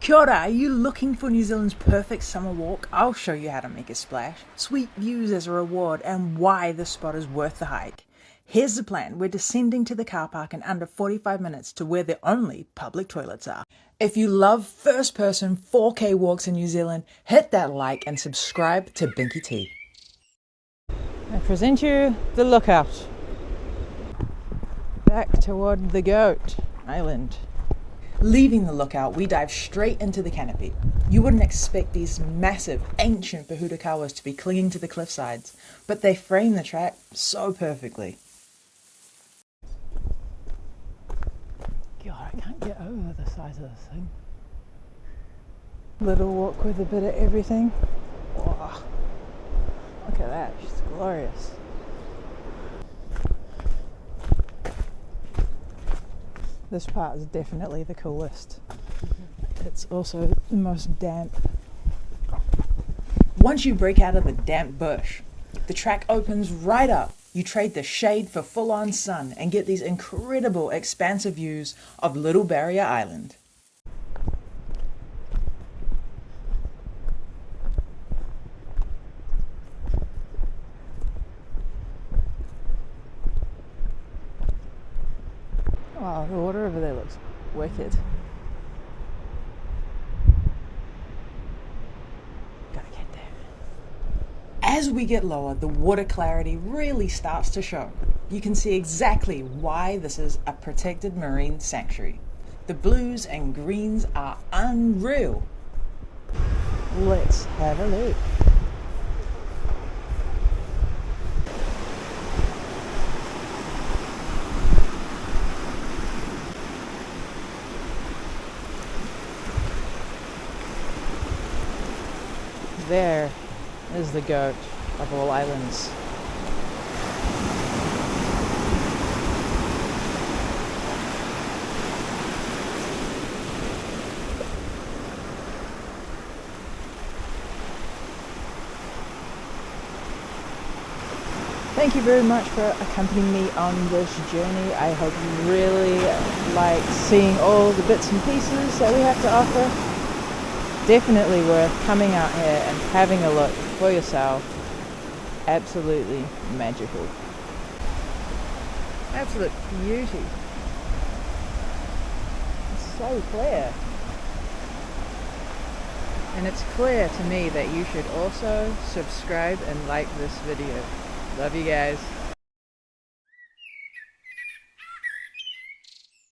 Kia ora, are you looking for New Zealand's perfect summer walk? I'll show you how to make a splash, sweet views as a reward, and why this spot is worth the hike. Here's the plan. We're descending to the car park in under 45 minutes to where the only public toilets are. If you love first-person 4K walks in New Zealand, hit that like and subscribe to BinkyT. I present you the lookout. Back toward the Goat Island. Leaving the lookout, we dive straight into the canopy. You wouldn't expect these massive, ancient pohutukawas to be clinging to the cliff sides, but they frame the track so perfectly. God, I can't get over the size of this thing. Little walk with a bit of everything. Whoa. Look at that, she's glorious. This part is definitely the coolest. It's also the most damp. Once you break out of the damp bush, the track opens right up. You trade the shade for full-on sun and get these incredible expansive views of Little Barrier Island. Wow, the water over there looks wicked. Gotta get there. As we get lower, the water clarity really starts to show. You can see exactly why this is a protected marine sanctuary. The blues and greens are unreal. Let's have a look. There is the goat of all islands. Thank you very much for accompanying me on this journey. I hope you really like seeing all the bits and pieces that we have to offer. Definitely worth coming out here and having a look for yourself. Absolutely magical. Absolute beauty. It's so clear. And it's clear to me that you should also subscribe and like this video. Love you guys.